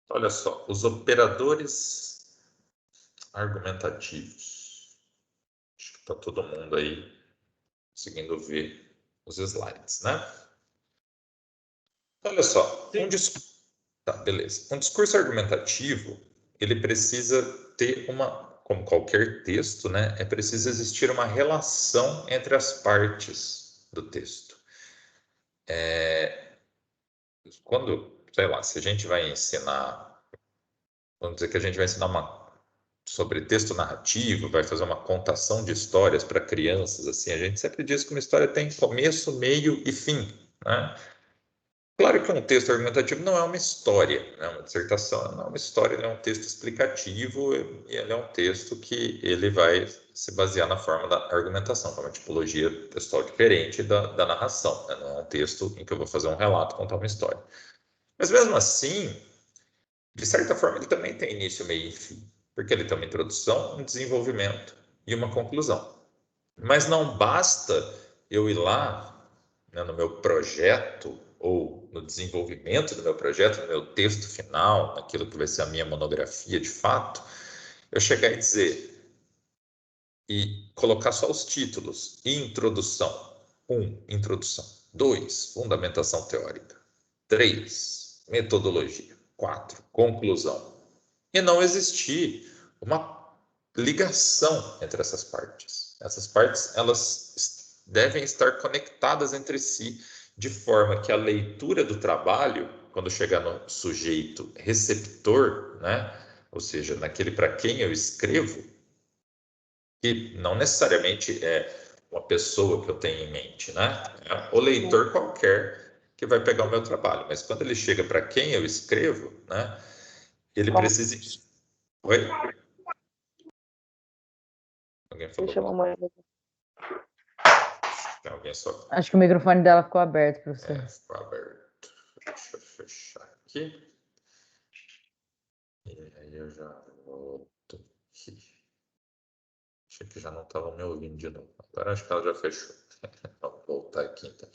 Olha só, os operadores argumentativos. Acho que está todo mundo aí conseguindo ver os slides, né? Olha só, tá, beleza. Um discurso argumentativo, ele precisa ter como qualquer texto, né? É preciso existir uma relação entre as partes do texto. Quando, sei lá, se a gente vai ensinar, vamos dizer que a gente vai ensinar sobre texto narrativo, vai fazer uma contação de histórias para crianças, assim, a gente sempre diz que uma história tem começo, meio e fim, né? Claro que um texto argumentativo não é uma história, né? Uma dissertação não é uma história, ele é um texto explicativo e ele é um texto que ele vai se basear na forma da argumentação, que é uma tipologia textual diferente da narração, né? Não é um texto em que eu vou fazer um relato, contar uma história. Mas mesmo assim, de certa forma, ele também tem início, meio e fim, porque ele tem uma introdução, um desenvolvimento e uma conclusão. Mas não basta eu ir lá, né, no meu projeto ou no desenvolvimento do meu projeto, no meu texto final, naquilo que vai ser a minha monografia de fato, eu chegar e dizer e colocar só os títulos: introdução 1, introdução 2, fundamentação teórica 3, metodologia 4, conclusão, e não existir uma ligação entre essas partes. Essas partes, elas devem estar conectadas entre si, de forma que a leitura do trabalho, quando chegar no sujeito receptor, né, ou seja, naquele para quem eu escrevo, que não necessariamente é uma pessoa que eu tenho em mente, né, é o leitor qualquer que vai pegar o meu trabalho, mas quando ele chega para quem eu escrevo, né, ele precisa... Oi? Alguém falou? Deixa a mamãe. Tem alguém só... Acho que o microfone dela ficou aberto, professor. Ficou aberto. Deixa eu fechar aqui. E aí eu já volto aqui. Achei que já não estava me ouvindo de novo. Agora acho que ela já fechou. Vamos voltar aqui então.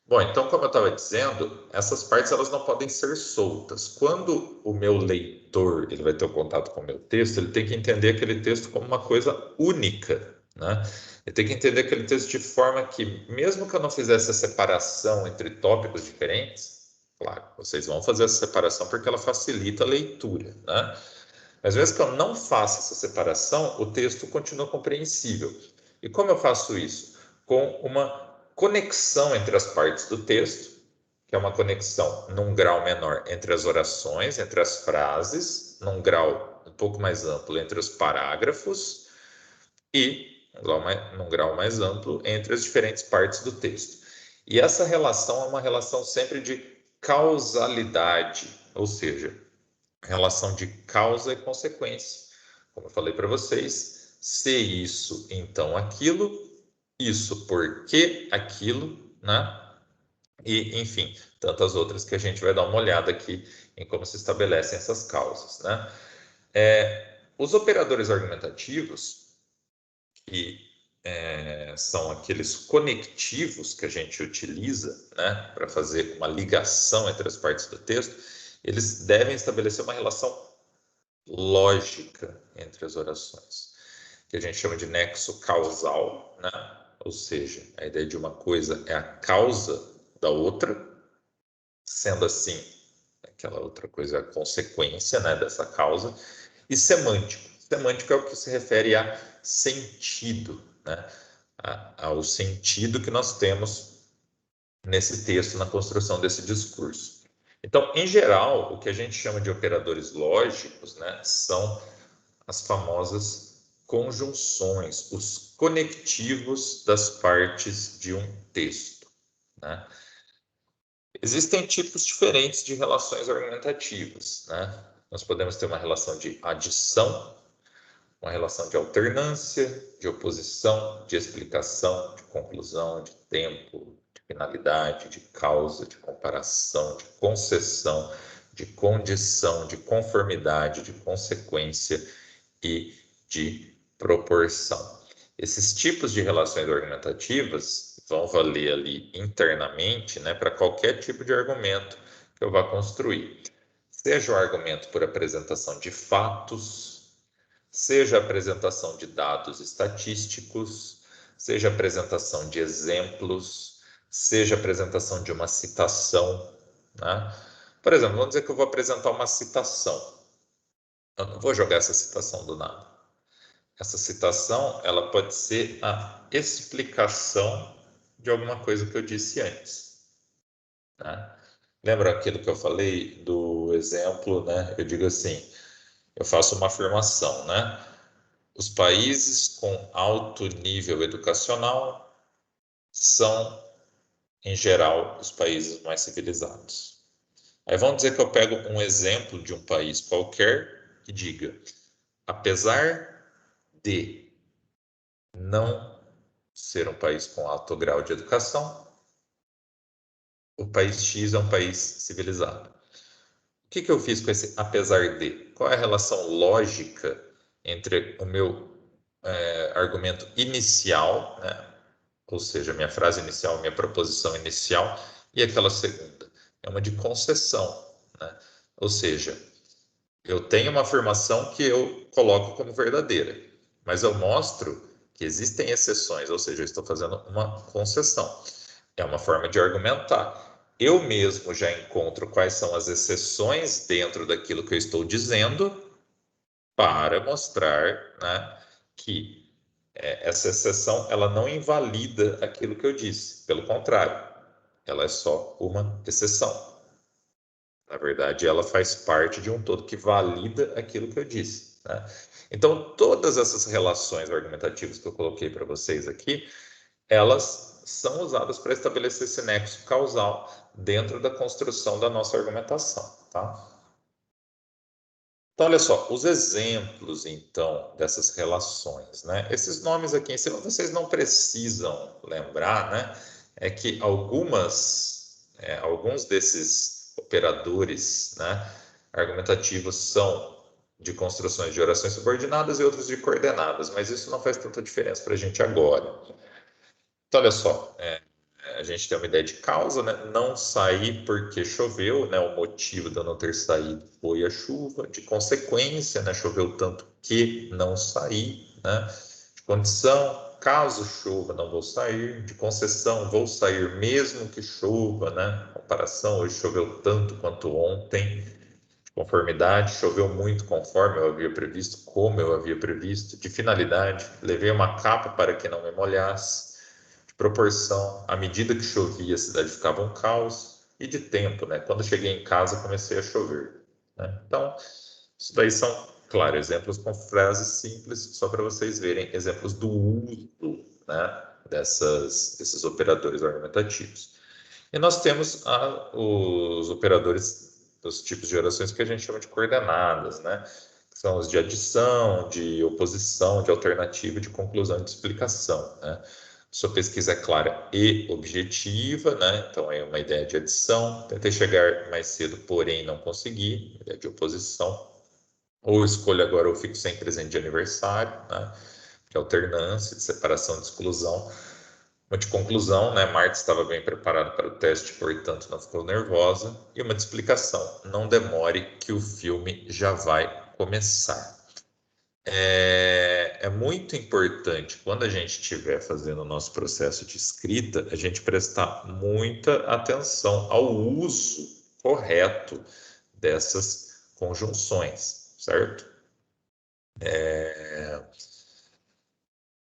Bom, então, como eu estava dizendo, essas partes elas não podem ser soltas. Quando o meu leitor ele vai ter o contato com o meu texto, ele tem que entender aquele texto como uma coisa única, né? Ele tem que entender aquele texto de forma que, mesmo que eu não fizesse a separação entre tópicos diferentes, claro, vocês vão fazer essa separação porque ela facilita a leitura, né? Mas mesmo que eu não faça essa separação, o texto continua compreensível. E como eu faço isso? Com uma conexão entre as partes do texto, que é uma conexão num grau menor entre as orações, entre as frases, num grau um pouco mais amplo entre os parágrafos e num grau mais amplo entre as diferentes partes do texto. E essa relação é uma relação sempre de causalidade, ou seja, relação de causa e consequência. Como eu falei para vocês, se isso, então aquilo, isso porque aquilo, né? E, enfim, tantas outras que a gente vai dar uma olhada aqui em como se estabelecem essas causas, né? Os operadores argumentativos, que são aqueles conectivos que a gente utiliza, né, para fazer uma ligação entre as partes do texto, eles devem estabelecer uma relação lógica entre as orações, que a gente chama de nexo causal, né? Ou seja, a ideia de uma coisa é a causa da outra, sendo assim, aquela outra coisa é a consequência, né, dessa causa, e semântico. Semântico é o que se refere a sentido, né? Ao sentido que nós temos nesse texto, na construção desse discurso. Então, em geral, o que a gente chama de operadores lógicos, né, são as famosas conjunções, os conectivos das partes de um texto, né? Existem tipos diferentes de relações argumentativas, né? Nós podemos ter uma relação de adição, uma relação de alternância, de oposição, de explicação, de conclusão, de tempo, de finalidade, de causa, de comparação, de concessão, de condição, de conformidade, de consequência e de proporção. Esses tipos de relações argumentativas vão valer ali internamente, né, para qualquer tipo de argumento que eu vá construir. Seja o argumento por apresentação de fatos, seja a apresentação de dados estatísticos, seja a apresentação de exemplos, seja a apresentação de uma citação, né? Por exemplo, vamos dizer que eu vou apresentar uma citação. Eu não vou jogar essa citação do nada. Essa citação, ela pode ser a explicação de alguma coisa que eu disse antes, né? Lembra aquilo que eu falei do exemplo, né? Eu digo assim, eu faço uma afirmação, né? Os países com alto nível educacional são, em geral, os países mais civilizados. Aí vamos dizer que eu pego um exemplo de um país qualquer e diga, apesar de não ser um país com alto grau de educação, o país X é um país civilizado. O que eu fiz com esse apesar de? Qual é a relação lógica entre o meu argumento inicial, né? Ou seja, minha frase inicial, minha proposição inicial, e aquela segunda? É uma de concessão, né? Ou seja, eu tenho uma afirmação que eu coloco como verdadeira, mas eu mostro que existem exceções, ou seja, eu estou fazendo uma concessão. É uma forma de argumentar. Eu mesmo já encontro quais são as exceções dentro daquilo que eu estou dizendo para mostrar, né, que essa exceção ela não invalida aquilo que eu disse. Pelo contrário, ela é só uma exceção. Na verdade, ela faz parte de um todo que valida aquilo que eu disse, né? Então, todas essas relações argumentativas que eu coloquei para vocês aqui, elas são usadas para estabelecer esse nexo causal dentro da construção da nossa argumentação, tá? Então, olha só, os exemplos, então, dessas relações, né? Esses nomes aqui em cima, vocês não precisam lembrar, né? É que alguns desses operadores, né, argumentativos são de construções de orações subordinadas e outros de coordenadas, mas isso não faz tanta diferença para a gente agora. Então, olha só, a gente tem uma ideia de causa, né? Não sair porque choveu, né? O motivo de eu não ter saído foi a chuva. De consequência, né? Choveu tanto que não saí, né? De condição, caso chova, não vou sair. De concessão, vou sair mesmo que chova, né? Comparação, hoje choveu tanto quanto ontem. De conformidade, choveu muito conforme eu havia previsto, como eu havia previsto. De finalidade, levei uma capa para que não me molhasse. Proporção, à medida que chovia, a cidade ficava um caos, e de tempo, né? Quando cheguei em casa, comecei a chover, né? Então, isso daí são, claro, exemplos com frases simples, só para vocês verem exemplos do uso, né, desses operadores argumentativos. E nós temos os operadores dos tipos de orações que a gente chama de coordenadas, né? Que são os de adição, de oposição, de alternativa, de conclusão e de explicação, né? Sua pesquisa é clara e objetiva, né? Então é uma ideia de adição. Tentei chegar mais cedo, porém não consegui, ideia de oposição. Ou escolho agora ou fico sem presente de aniversário, né? De alternância, de separação, de exclusão. Uma de conclusão, né? Marta estava bem preparada para o teste, portanto não ficou nervosa. E uma de explicação, não demore que o filme já vai começar. É muito importante, quando a gente estiver fazendo o nosso processo de escrita, a gente prestar muita atenção ao uso correto dessas conjunções, certo?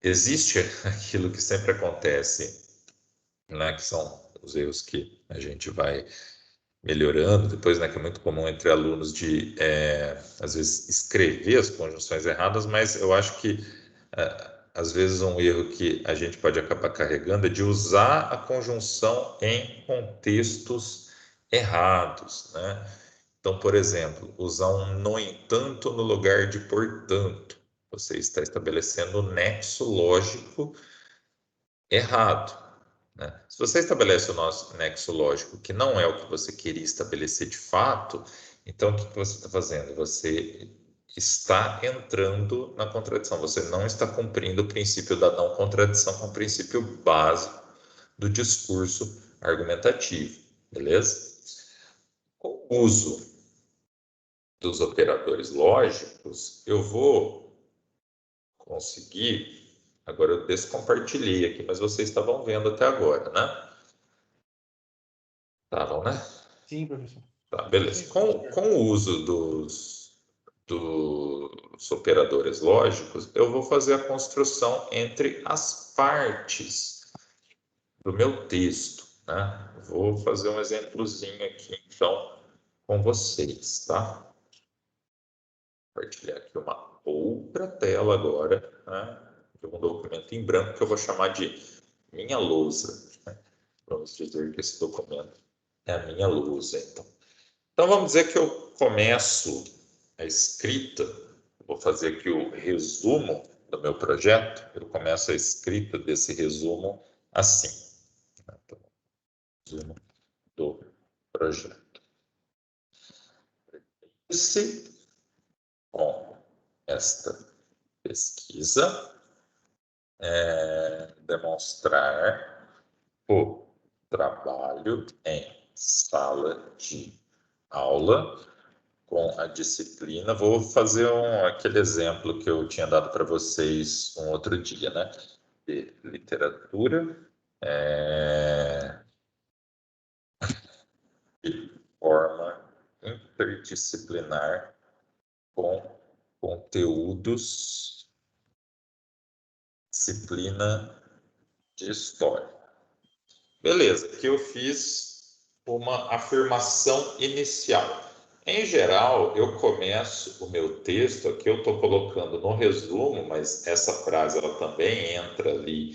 Existe aquilo que sempre acontece, né, que são os erros que a gente vai melhorando depois, né, que é muito comum entre alunos de, às vezes, escrever as conjunções erradas, mas eu acho que, às vezes, um erro que a gente pode acabar carregando é de usar a conjunção em contextos errados, né? Então, por exemplo, usar um no entanto no lugar de portanto. Você está estabelecendo um nexo lógico errado, né? Se você estabelece o nosso nexo lógico que não é o que você queria estabelecer de fato, então o que você está fazendo? Você está entrando na contradição. Você não está cumprindo o princípio da não contradição, que é um princípio básico do discurso argumentativo, beleza? Com o uso dos operadores lógicos, eu vou conseguir. Agora eu descompartilhei aqui, mas vocês estavam vendo até agora, né? Estavam, né? Sim, professor. Tá, beleza. Com o uso dos operadores lógicos, eu vou fazer a construção entre as partes do meu texto, né? Vou fazer um exemplozinho aqui, então, com vocês, tá? Compartilhar aqui uma outra tela agora, né? De um documento em branco que eu vou chamar de minha lousa, né? Vamos dizer que esse documento é a minha lousa, então. Então, vamos dizer que eu começo a escrita, vou fazer aqui o resumo do meu projeto, eu começo a escrita desse resumo assim. Então, resumo do projeto. Esse, com esta pesquisa, demonstrar o trabalho em sala de aula com a disciplina. Vou fazer aquele exemplo que eu tinha dado para vocês um outro dia, né? De literatura, de forma interdisciplinar com conteúdos, disciplina de história. Beleza, aqui eu fiz uma afirmação inicial. Em geral, eu começo o meu texto, aqui eu estou colocando no resumo, mas essa frase ela também entra ali,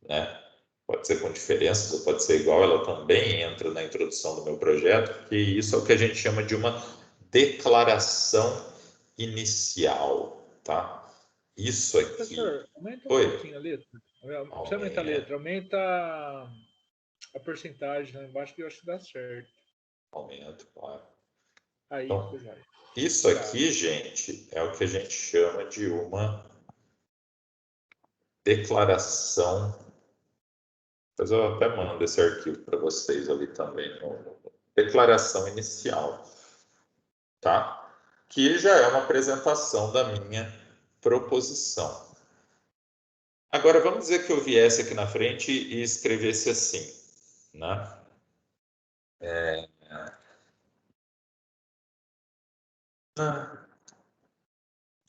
né? Pode ser com diferenças ou pode ser igual, ela também entra na introdução do meu projeto, porque isso é o que a gente chama de uma declaração inicial, tá? Isso aqui... Professor, aumenta um Oi. pouquinho a letra. Não precisa aumentar a letra, aumenta a porcentagem lá embaixo que eu acho que dá certo. Aumento, claro. Aí, Então, coisa. isso aqui, gente, é o que a gente chama de uma declaração. Depois eu até mando esse arquivo para vocês ali também. Declaração inicial, tá? Que já é uma apresentação da minha proposição. Agora, vamos dizer que eu viesse aqui na frente e escrevesse assim, né?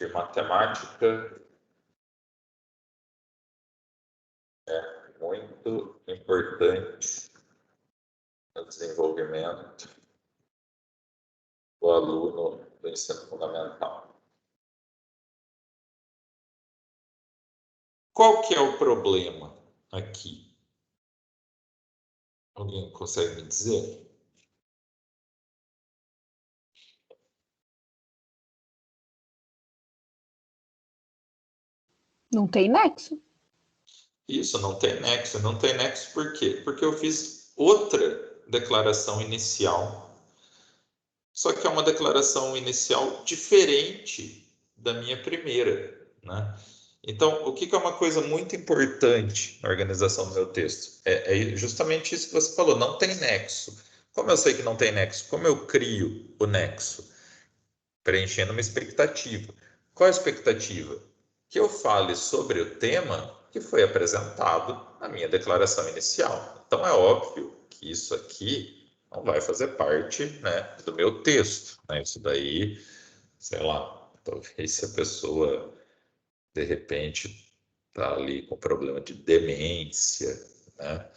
De matemática é muito importante no desenvolvimento do aluno do ensino fundamental. Qual que é o problema aqui? Alguém consegue me dizer? Não tem nexo. Isso, não tem nexo. Não tem nexo por quê? Porque eu fiz outra declaração inicial. Só que é uma declaração inicial diferente da minha primeira, né? Então, o que é uma coisa muito importante na organização do meu texto? É justamente isso que você falou, não tem nexo. Como eu sei que não tem nexo? Como eu crio o nexo? Preenchendo uma expectativa. Qual a expectativa? Que eu fale sobre o tema que foi apresentado na minha declaração inicial. Então, é óbvio que isso aqui não vai fazer parte, né, do meu texto, né? Isso daí, sei lá, talvez se a pessoa, de repente, está ali com problema de demência, né?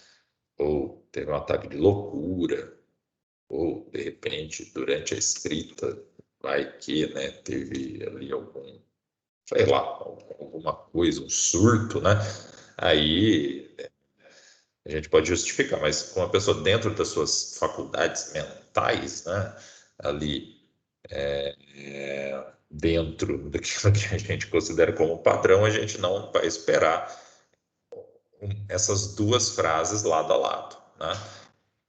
Ou teve um ataque de loucura, ou, de repente, durante a escrita, vai que, né, teve ali algum, sei lá, alguma coisa, um surto, né? Aí a gente pode justificar, mas com uma pessoa dentro das suas faculdades mentais, né, ali dentro daquilo que a gente considera como padrão, a gente não vai esperar essas duas frases lado a lado, né?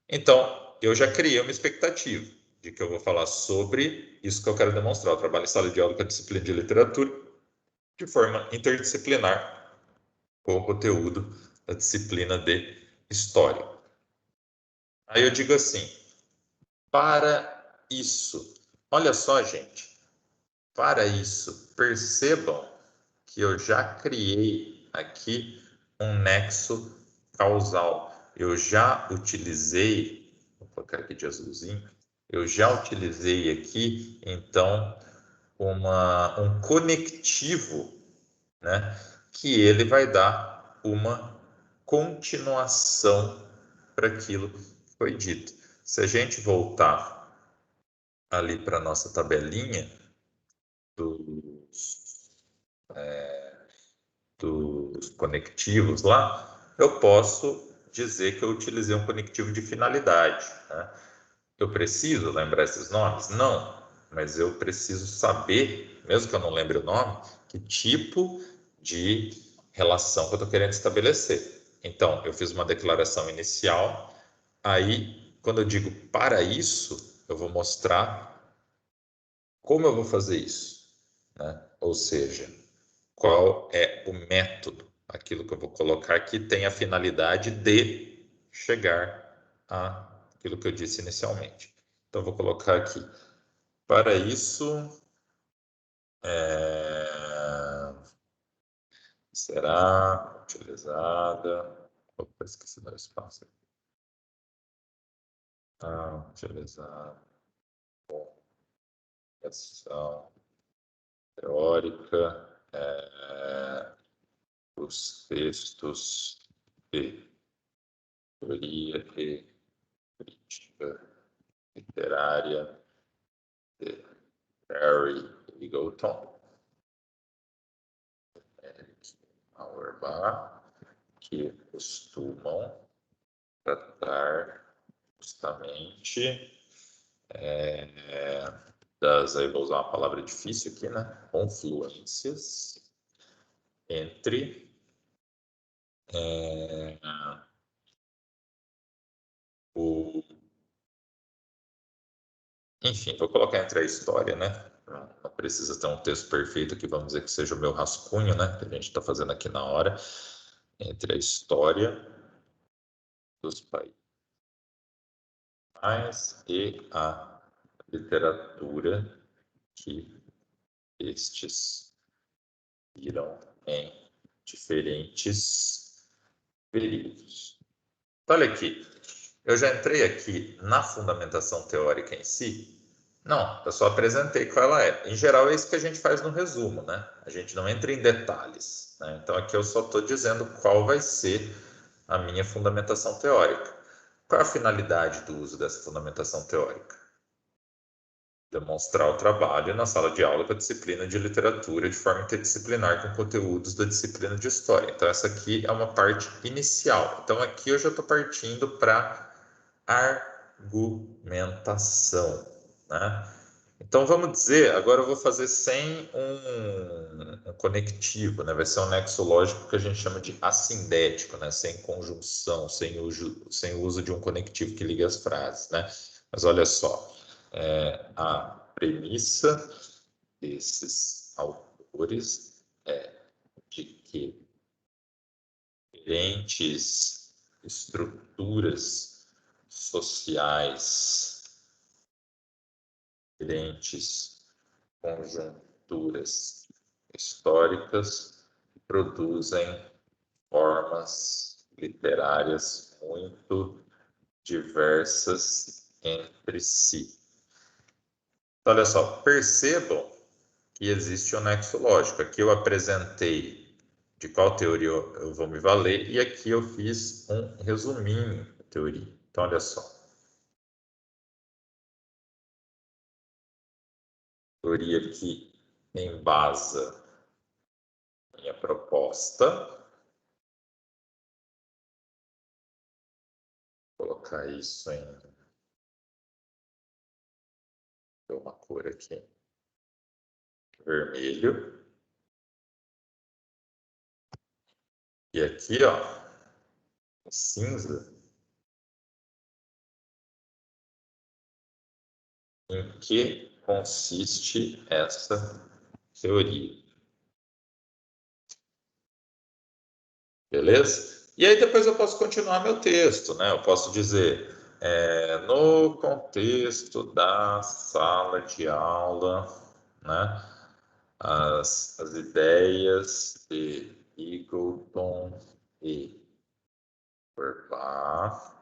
Então, eu já criei uma expectativa. de que eu vou falar sobre isso que eu quero demonstrar, o trabalho em sala de aula com a disciplina de literatura, de forma interdisciplinar, com o conteúdo da disciplina de história. Aí eu digo assim, para isso, olha só, gente, para isso, percebam que eu já criei aqui um nexo causal. Eu já utilizei, vou colocar aqui de azulzinho, eu já utilizei aqui, então, um conectivo, né, que ele vai dar uma continuação para aquilo que foi dito. Se a gente voltar ali para a nossa tabelinha dos conectivos lá, eu posso dizer que eu utilizei um conectivo de finalidade, né? Eu preciso lembrar esses nomes? Não, mas eu preciso saber, mesmo que eu não lembre o nome, que tipo de relação que eu estou querendo estabelecer. Então, eu fiz uma declaração inicial, aí, quando eu digo para isso, eu vou mostrar como eu vou fazer isso, né? Ou seja, qual é o método, aquilo que eu vou colocar que tem a finalidade de chegar àquilo que eu disse inicialmente. Então, eu vou colocar aqui, para isso, será utilizada, opa, esqueci do espaço, utilizada ação teórica, os textos de teoria e crítica literária de Harry Eagleton, Eric Auerbach, que costumam tratar justamente aí vou usar uma palavra difícil aqui, né? Confluências entre o... Enfim, vou colocar entre a história, né? Não precisa ter um texto perfeito aqui, vamos dizer que seja o meu rascunho, né? Que a gente está fazendo aqui na hora. Entre a história dos países e a literatura que estes viram em diferentes períodos. Então, olha aqui, eu já entrei aqui na fundamentação teórica em si? Não, eu só apresentei qual ela é. Em geral, é isso que a gente faz no resumo, né? A gente não entra em detalhes, né? Então, aqui eu só estou dizendo qual vai ser a minha fundamentação teórica. Qual é a finalidade do uso dessa fundamentação teórica? Demonstrar o trabalho na sala de aula com a disciplina de literatura de forma interdisciplinar com conteúdos da disciplina de história. Então, essa aqui é uma parte inicial. Então, aqui eu já estou partindo para argumentação, né? Então, vamos dizer, agora eu vou fazer sem um conectivo, né? Vai ser um nexo lógico que a gente chama de assindético, né? Sem conjunção, sem o uso de um conectivo que liga as frases, né? Mas olha só, a premissa desses autores é de que diferentes estruturas sociais, diferentes conjunturas históricas produzem formas literárias muito diversas entre si. Então, olha só, percebam que existe um nexo lógico. Aqui eu apresentei de qual teoria eu vou me valer e aqui eu fiz um resuminho da teoria. Então, olha só. Teoria que embasa minha proposta. Vou colocar isso em uma cor aqui, vermelho. E aqui, ó, cinza. em que consiste essa teoria. Beleza? E aí depois eu posso continuar meu texto, né? Eu posso dizer, no contexto da sala de aula, né? As ideias de Eagleton e Feuerbach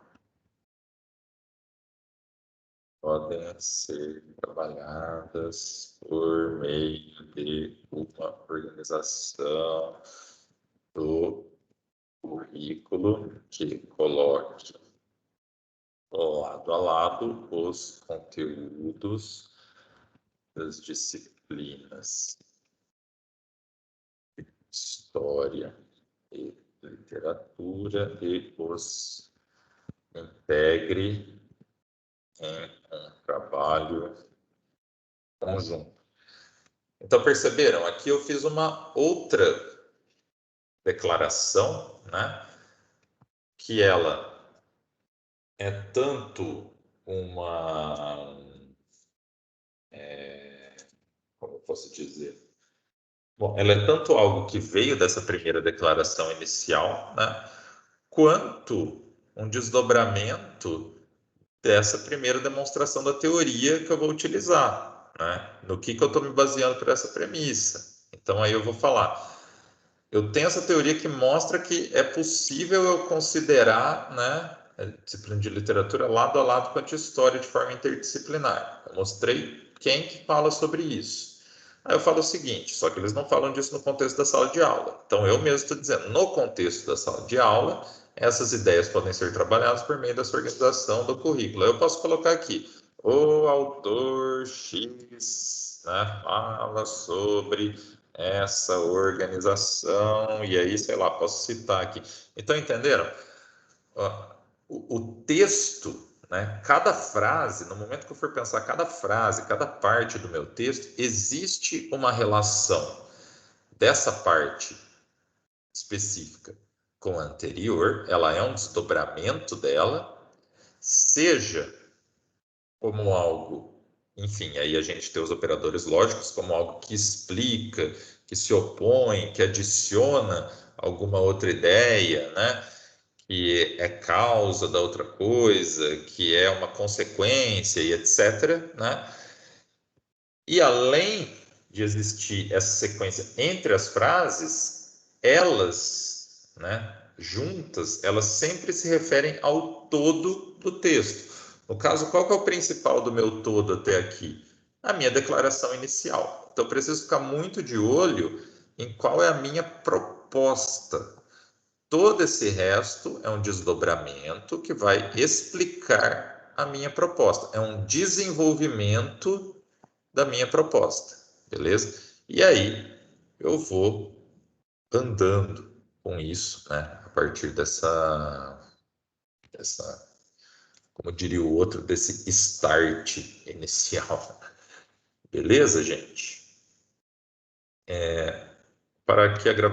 podem ser trabalhadas por meio de uma organização do currículo que coloque lado a lado os conteúdos das disciplinas História e Literatura e os integre em um trabalho conjunto. Então, perceberam? Aqui eu fiz uma outra declaração, né? Que ela é tanto uma... como eu posso dizer? Bom, ela é tanto algo que veio dessa primeira declaração inicial, né? Quanto um desdobramento dessa primeira demonstração da teoria que eu vou utilizar, né? No que eu estou me baseando por essa premissa. Então, aí eu vou falar. Eu tenho essa teoria que mostra que é possível eu considerar, né, a disciplina de literatura lado a lado com a de história de forma interdisciplinar. Eu mostrei quem que fala sobre isso. Aí eu falo o seguinte, só que eles não falam disso no contexto da sala de aula. Então, eu mesmo estou dizendo, no contexto da sala de aula, essas ideias podem ser trabalhadas por meio dessa organização do currículo. Eu posso colocar aqui, o autor X, né, fala sobre essa organização, e aí, sei lá, posso citar aqui. Então, entenderam? O texto, né, cada frase, no momento que eu for pensar cada frase, cada parte do meu texto, existe uma relação dessa parte específica com a anterior, ela é um desdobramento dela, seja como algo, enfim, aí a gente tem os operadores lógicos como algo que explica, que se opõe, que adiciona alguma outra ideia, né? Que é causa da outra coisa, que é uma consequência e etc, né? E além de existir essa sequência entre as frases, elas, né, juntas, elas sempre se referem ao todo do texto. No caso, qual que é o principal do meu todo até aqui? A minha declaração inicial. Então, eu preciso ficar muito de olho em qual é a minha proposta. Todo esse resto é um desdobramento que vai explicar a minha proposta. É um desenvolvimento da minha proposta, beleza? E aí eu vou andando com isso, né? A partir dessa, como diria o outro, desse start inicial. Beleza, gente? Para que a gravação